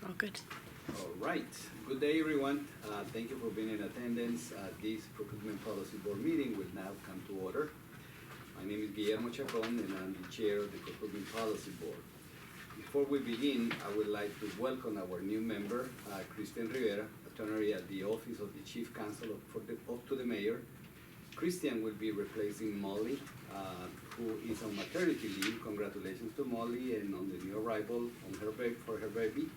Oh, good. All right. Good day, everyone. Thank you for being in attendance. This Procurement Policy Board meeting will now come to order. My name is Guillermo Chacon, and I'm the chair of the Procurement Policy Board. Before we begin, I would like to welcome our new member, Christian Rivera, attorney at the Office of the Chief Counsel to the Mayor. Christian will be replacing Molly, who is on maternity leave. Congratulations to Molly and on the new arrival for her baby.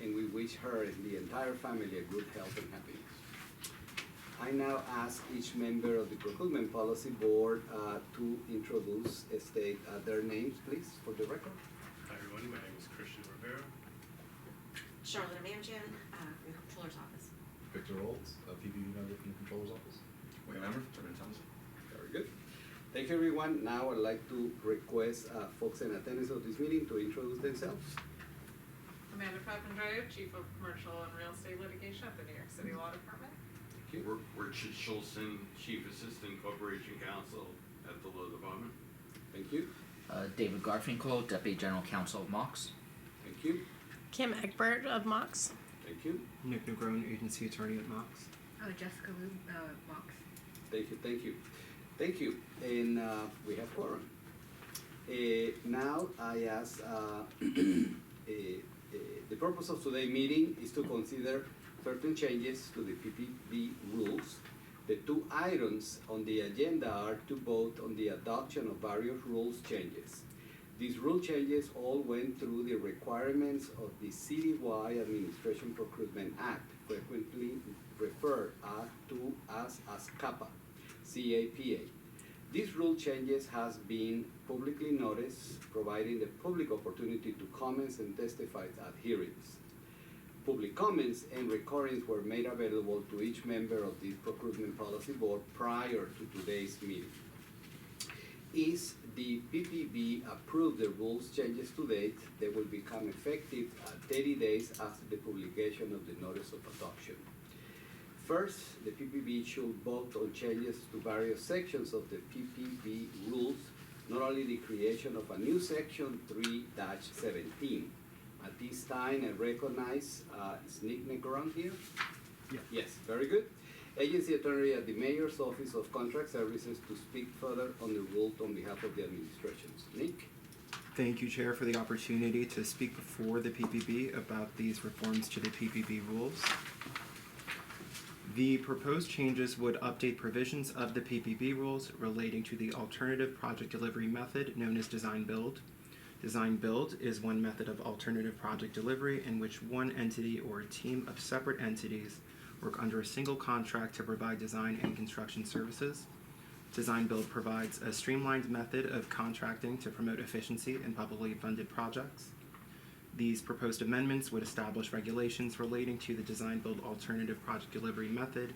And we wish her and the entire family a good health and happiness. I now ask each member of the Procurement Policy Board to introduce, state their names, please, for the record. Hi everyone, my name is Christian Rivera. Charlotte Manchin, from the Controller's Office. Victor Olds, a PPB member from the Controller's Office. Wayne Member, Attorney Thompson. Very good. Thank you, everyone. Now I'd like to request folks in attendance of this meeting to introduce themselves. Amanda Papandreou, Chief of Commercial and Real Estate Litigation at the New York City Law Department. Thank you. Richard Schulzen, Chief Assistant Corporation Counsel at the Law Department. Thank you. David Garfinkel, Deputy General Counsel of Mox. Thank you. Kim Egbert of Mox. Thank you. Nick Negron, Agency Attorney at Mox. Jessica Lu, Mox. Thank you. Thank you. Thank you. And we have quorum. Now I ask, the purpose of today's meeting is to consider certain changes to the PPB rules. The two items on the agenda are to vote on the adoption of various rules changes. These rule changes all went through the requirements of the Citywide Administration Procurement Act, frequently referred to as CAPA, C-A-P-A. These rule changes has been publicly noticed, providing the public opportunity to comment and testify at hearings. Public comments and recordings were made available to each member of the Procurement Policy Board prior to today's meeting. Is the PPB approved the rules changes to date, they will become effective 30 days after the publication of the notice of adoption. First, the PPB should vote on changes to various sections of the PPB rules, not only the creation of a new section 3-17. At this time, I recognize, is Nick Negron here? Yeah. Yes, very good. Agency Attorney at the Mayor's Office of Contract Services to speak further on the rules on behalf of the administrations. Nick? Thank you, Chair, for the opportunity to speak before the PPB about these reforms to the PPB rules. The proposed changes would update provisions of the PPB rules relating to the alternative project delivery method known as design-build. Design-build is one method of alternative project delivery in which one entity or a team of separate entities work under a single contract to provide design and construction services. Design-build provides a streamlined method of contracting to promote efficiency in publicly funded projects. These proposed amendments would establish regulations relating to the design-build alternative project delivery method,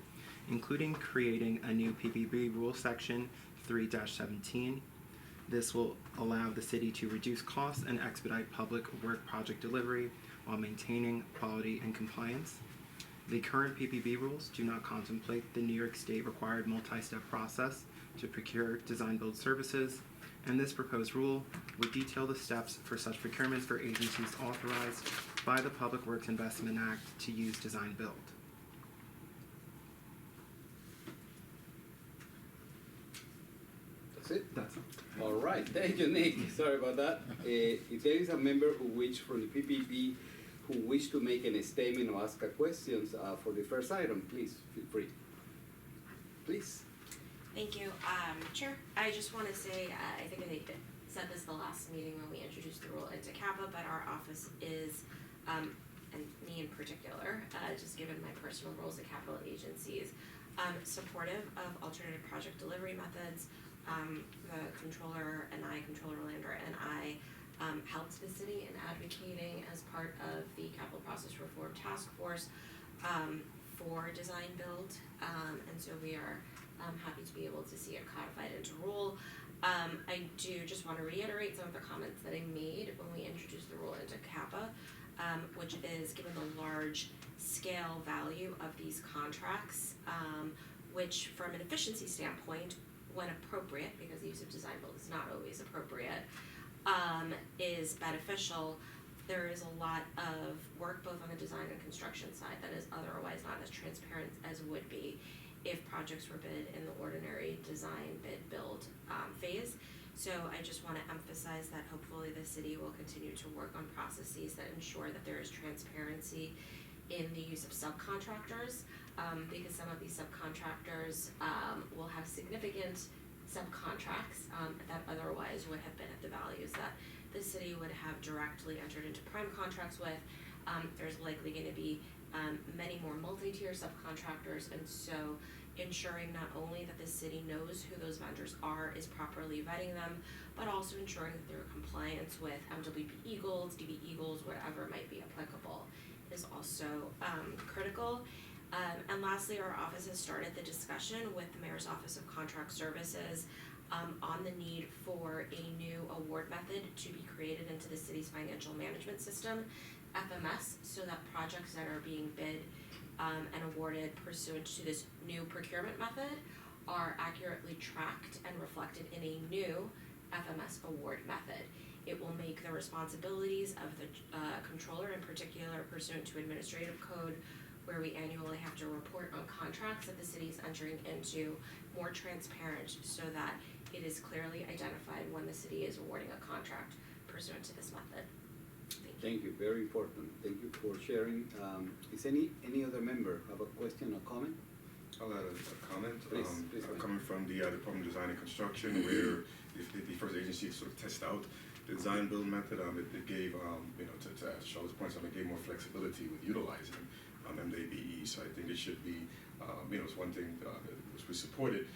including creating a new PPB rule section 3-17. This will allow the city to reduce costs and expedite public work project delivery while maintaining quality and compliance. The current PPB rules do not contemplate the New York State required multi-step process to procure design-build services, and this proposed rule would detail the steps for such procurements for agencies authorized by the Public Works Investment Act to use design-build. That's it? That's it. All right, thank you, Nick. Sorry about that. If there is a member from the PPB who wish to make a statement or ask a questions for the first item, please feel free. Please. Thank you, Chair. I just want to say, I think I said this the last meeting when we introduced the rule into CAPA, but our office is, and me in particular, just given my personal roles at capital agencies, supportive of alternative project delivery methods. The Controller and I, Controller Lander and I, helped the city in advocating as part of the Capital Process Reform Task Force for design build, and so we are happy to be able to see it codified into rule. I do just want to reiterate some of the comments that I made when we introduced the rule into CAPA, which is given the large scale value of these contracts, which from an efficiency standpoint, when appropriate, because the use of design build is not always appropriate, is beneficial. there is a lot of work both on the design and construction side that is otherwise not as transparent as would be if projects were bid in the ordinary design, bid, build phase. So I just want to emphasize that hopefully the city will continue to work on processes that ensure that there is transparency in the use of subcontractors, because some of these subcontractors will have significant subcontracts that otherwise would have been at the values that the city would have directly entered into prime contracts with. There's likely going to be many more multi-tier subcontractors, and so ensuring not only that the city knows who those vendors are, is properly vetting them, but also ensuring that they're in compliance with MWP Eagles, DB Eagles, whatever might be applicable, is also critical. And lastly, our office has started the discussion with the Mayor's Office of Contract Services on the need for a new award method to be created into the city's financial management system, FMS, so that projects that are being bid and awarded pursuant to this new procurement method are accurately tracked and reflected in a new FMS award method. It will make the responsibilities of the controller, in particular pursuant to administrative code, where we annually have to report on contracts that the city is entering into, more transparent, so that it is clearly identified when the city is awarding a contract pursuant to this method. Thank you, very important. Thank you for sharing. Is any other member have a question or comment? I'll add a comment. Please, please. Coming from the Department of Design and Construction, where the first agency to sort of test out the design build method, it gave, to Charlotte's point, it gave more flexibility with utilizing MDABE. So I think it should be, it's one thing which we supported,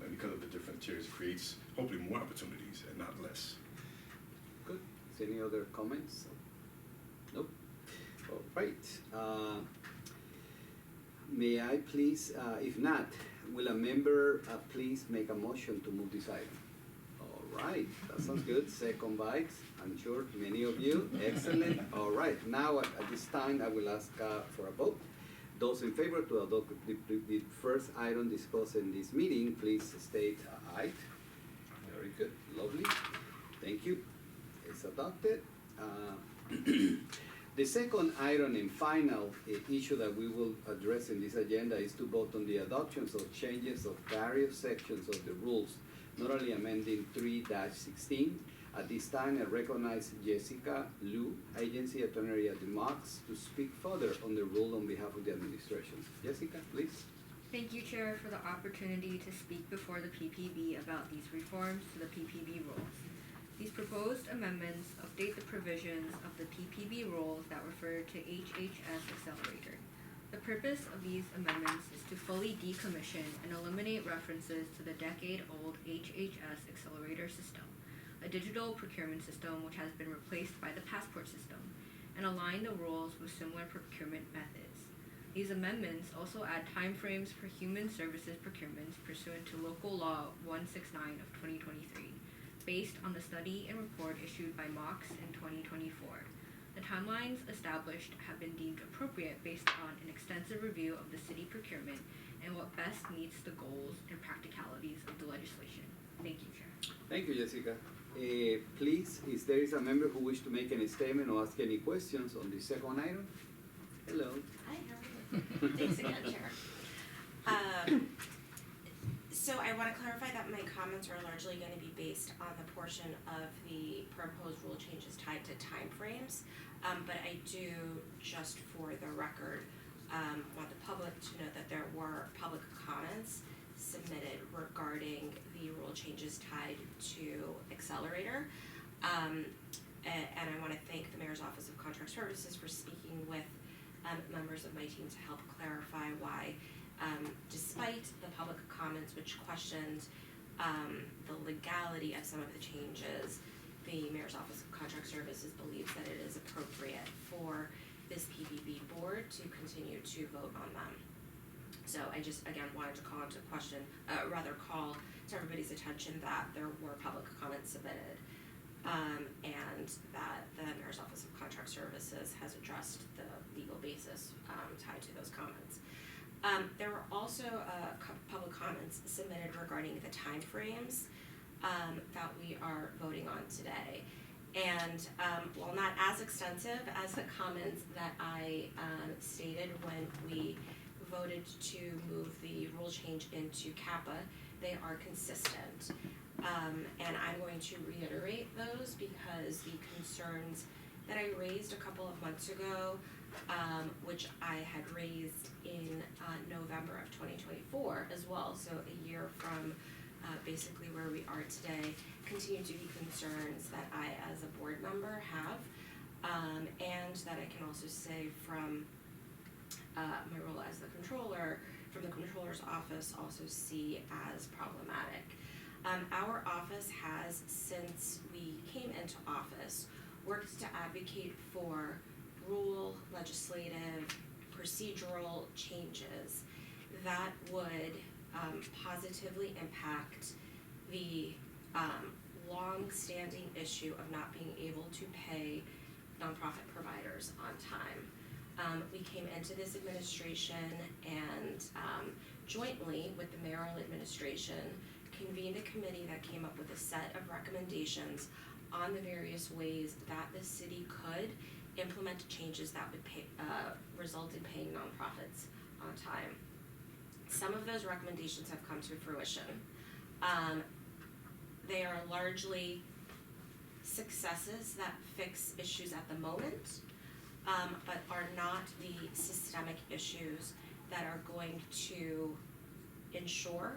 and because of the different tiers, creates hopefully more opportunities and not less. Good. Is any other comments? Nope. All right. May I please, if not, will a member please make a motion to move this item? All right, that sounds good. Second by, I'm sure many of you. Excellent. All right, now at this time I will ask for a vote. Those in favor to adopt the first item discussed in this meeting, please state aye. Very good, lovely. Thank you. It's adopted. The second item and final issue that we will address in this agenda is to vote on the adoptions of changes of various sections of the rules, not only amending 3-16. At this time, I recognize Jessica Liu, Agency Attorney at the MOX, to speak further on the rule on behalf of the administration. Jessica, please. Thank you, Chair, for the opportunity to speak before the PPB about these reforms to the PPB rules. These proposed amendments update the provisions of the PPB rules that refer to HHS Accelerator. The purpose of these amendments is to fully decommission and eliminate references to the decade-old HHS Accelerator system, a digital procurement system which has been replaced by the passport system, and align the rules with similar procurement methods. These amendments also add timeframes for human services procurements pursuant to Local Law 169 of 2023. Based on the study and report issued by MOX in 2024. The timelines established have been deemed appropriate based on an extensive review of the city procurement and what best meets the goals and practicalities of the legislation. Thank you, Chair. Thank you, Jessica. Please, if there is a member who wishes to make any statement or ask any questions on the second item? Hello. Hi, how are you? Thanks again, Chair. So I want to clarify that my comments are largely going to be based on the portion of the proposed rule changes tied to timeframes, but I do, just for the record, want the public to know that there were public comments submitted regarding the rule changes tied to Accelerator, and I want to thank the Mayor's Office of Contract Services for speaking with members of my team to help clarify why, despite the public comments which questioned the legality of some of the changes, the Mayor's Office of Contract Services believes that it is appropriate for this PPB board to continue to vote on them. So I just, again, wanted to call to everybody's attention that there were public comments submitted, and that the Mayor's Office of Contract Services has addressed the legal basis tied to those comments. There were also public comments submitted regarding the timeframes that we are voting on today. And while not as extensive as the comments that I stated when we voted to move the rule change into Kappa, they are consistent. And I'm going to reiterate those because the concerns that I raised a couple of months ago, which I had raised in November of 2024 as well, so a year from basically where we are today, continue to be concerns that I as a board member have, and that I can also say from my role as the controller, from the controller's office, also see as problematic. Our office has, since we came into office, worked to advocate for rule, legislative, procedural changes that would positively impact the long-standing issue of not being able to pay nonprofit providers on time. We came into this administration and jointly with the mayoral administration convened a committee that came up with a set of recommendations on the various ways that the city could implement changes that would result in paying nonprofits on time. Some of those recommendations have come to fruition. They are largely successes that fix issues at the moment, but are not the systemic issues that are going to ensure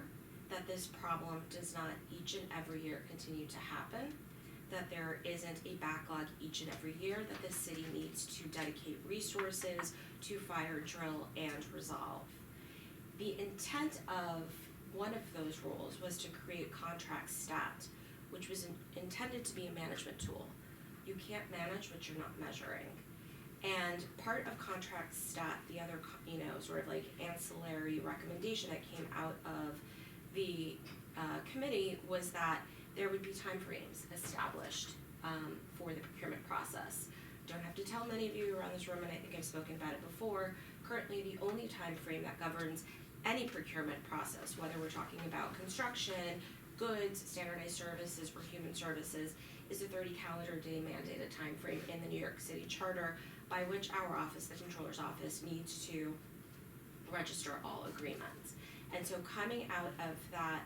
that this problem does not each and every year continue to happen, that there isn't a backlog each and every year that the city needs to dedicate resources to fire, drill, and resolve. The intent of one of those rules was to create contract stat, which was intended to be a management tool. You can't manage what you're not measuring. And part of contract stat, the other, sort of like ancillary recommendation that came out of the committee was that there would be timeframes established for the procurement process. Don't have to tell many of you around this room, and I think I've spoken about it before, currently the only time frame that governs any procurement process, whether we're talking about construction, goods, standardized services, or human services, is a 30 calendar day mandated time frame in the New York City Charter by which our office, the Controller's Office, needs to register all agreements. And so coming out of that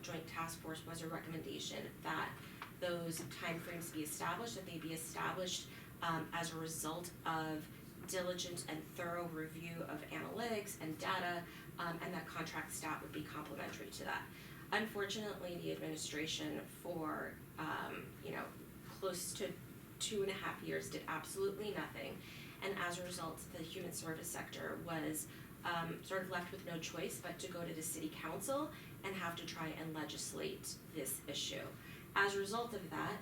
joint task force was a recommendation that those timeframes be established, that they be established as a result of diligent and thorough review of analytics and data, and that contract stat would be complementary to that. Unfortunately, the administration for close to 2.5 years did absolutely nothing, and as a result, the human service sector was sort of left with no choice but to go to the city council and have to try and legislate this issue. As a result of that,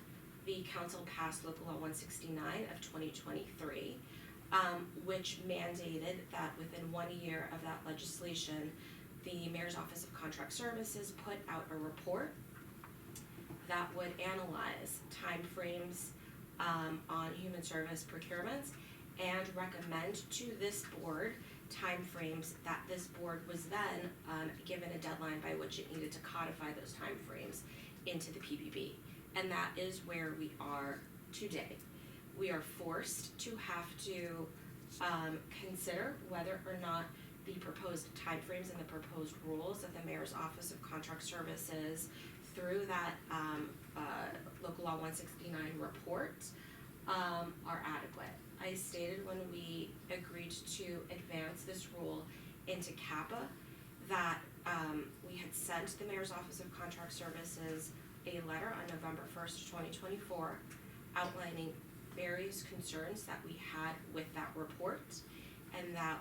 the council passed Local Law 169 of 2023, which mandated that within 1 year of that legislation, the Mayor's Office of Contract Services put out a report that would analyze timeframes on human service procurements and recommend to this board timeframes that this board was then given a deadline by which it needed to codify those timeframes into the PPB. And that is where we are today. We are forced to have to consider whether or not the proposed timeframes and the proposed rules of the Mayor's Office of Contract Services through that Local Law 169 report are adequate. I stated when we agreed to advance this rule into Kappa that we had sent the Mayor's Office of Contract Services a letter on November 1st, 2024, outlining various concerns that we had with that report, and that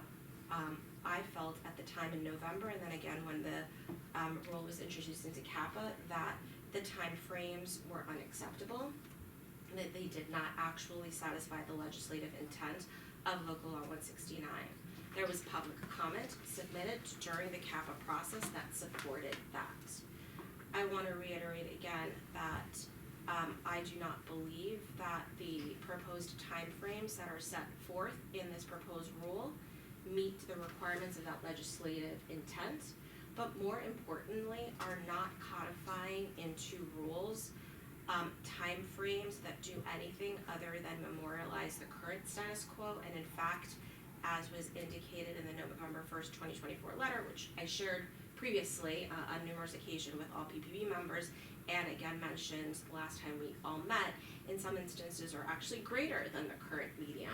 I felt at the time in November, and then again when the rule was introduced into Kappa, that the timeframes were unacceptable, and that they did not actually satisfy the legislative intent of Local Law 169. There was public comment submitted during the Kappa process that supported that. I want to reiterate again that I do not believe that the proposed timeframes that are set forth in this proposed rule meet the requirements of that legislative intent, but more importantly are not codifying into rules timeframes that do anything other than memorialize the current status quo. And in fact, as was indicated in the November 1st, 2024 letter, which I shared previously on numerous occasions with all PPB members, and again mentioned last time we all met, in some instances are actually greater than the current median.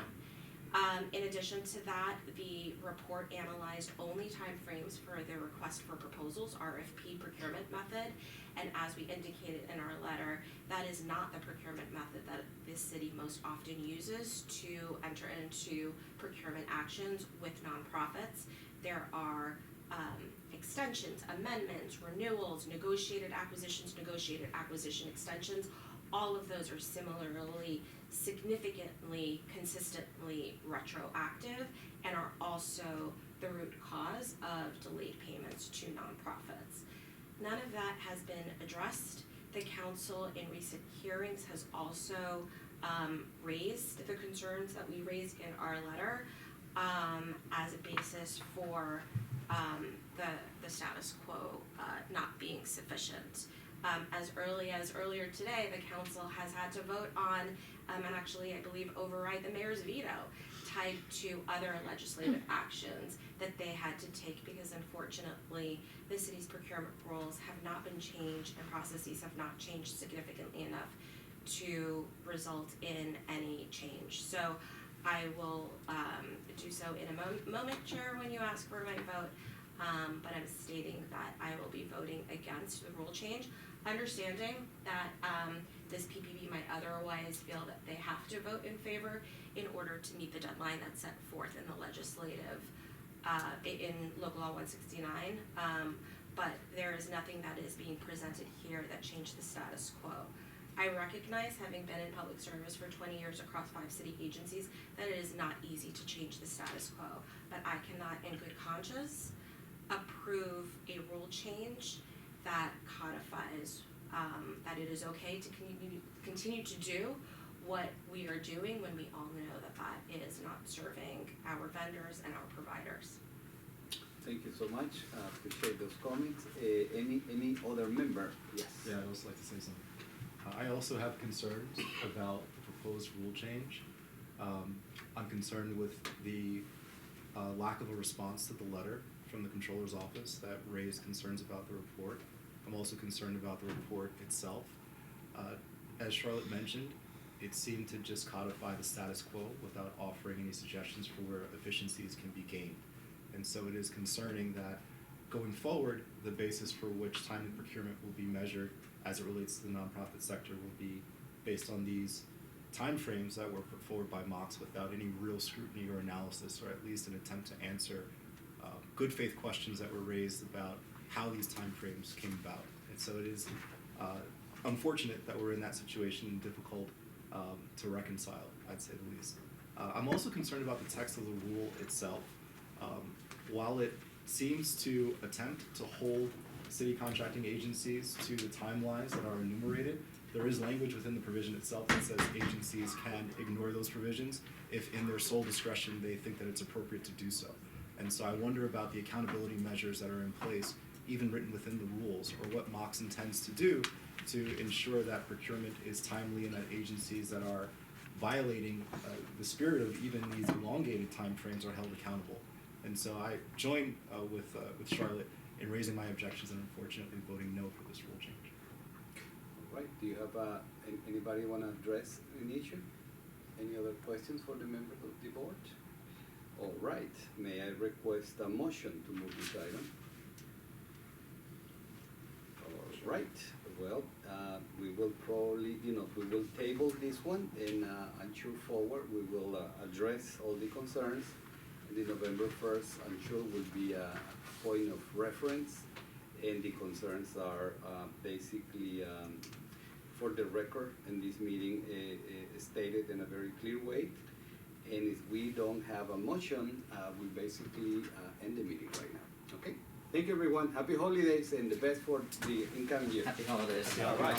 In addition to that, the report analyzed only timeframes for the request for proposals, RFP procurement method, and as we indicated in our letter, that is not the procurement method that this city most often uses to enter into procurement actions with nonprofits. There are extensions, amendments, renewals, negotiated acquisition extensions. All of those are similarly, significantly, consistently retroactive and are also the root cause of delayed payments to nonprofits. None of that has been addressed. The council in recent hearings has also raised the concerns that we raised in our letter as a basis for the status quo not being sufficient. As early as earlier today, the council has had to vote on and actually, I believe, override the mayor's veto tied to other legislative actions that they had to take because unfortunately the city's procurement rules have not been changed and processes have not changed significantly enough to result in any change. So I will do so in a moment, Chair, when you ask for my vote, but I'm stating that I will be voting against the rule change, understanding that this PPB might otherwise feel that they have to vote in favor in order to meet the deadline that's set forth in the legislative, in Local Law 169, but there is nothing that is being presented here that changed the status quo. I recognize, having been in public service for 20 years across 5 city agencies, that it is not easy to change the status quo, but I cannot in good conscience approve a rule change that codifies that it is okay to continue to do what we are doing when we all know that that is not serving our vendors and our providers. Thank you so much. Appreciate those comments. Any other member? Yes. Yeah, I'd also like to say something. I also have concerns about the proposed rule change. I'm concerned with the lack of a response to the letter from the Comptroller's Office that raised concerns about the report. I'm also concerned about the report itself. As Charlotte mentioned, it seemed to just codify the status quo without offering any suggestions for where efficiencies can be gained. And so it is concerning that going forward, the basis for which timely procurement will be measured as it relates to the nonprofit sector will be based on these timeframes that were put forward by Mox without any real scrutiny or analysis, or at least an attempt to answer good faith questions that were raised about how these timeframes came about. And so it is unfortunate that we're in that situation and difficult to reconcile, I'd say the least. I'm also concerned about the text of the rule itself. While it seems to attempt to hold city contracting agencies to the timelines that are enumerated, there is language within the provision itself that says agencies can ignore those provisions if in their sole discretion they think that it's appropriate to do so. And so I wonder about the accountability measures that are in place, even written within the rules, or what Mox intends to do to ensure that procurement is timely and that agencies that are violating the spirit of even these elongated timeframes are held accountable. And so I join with Charlotte in raising my objections and unfortunately voting no for this rule change. All right. Do you have anybody want to address an issue? Any other questions for the members of the board? All right. May I request a motion to move this item? All right. Well, we will probably, we will table this one, and I'm sure forward we will address all the concerns. The November 1st, I'm sure, will be a point of reference, and the concerns are basically for the record in this meeting stated in a very clear way. And if we don't have a motion, we basically end the meeting right now. Okay? Thank you, everyone. Happy holidays and the best for the incoming year. Happy holidays. All right.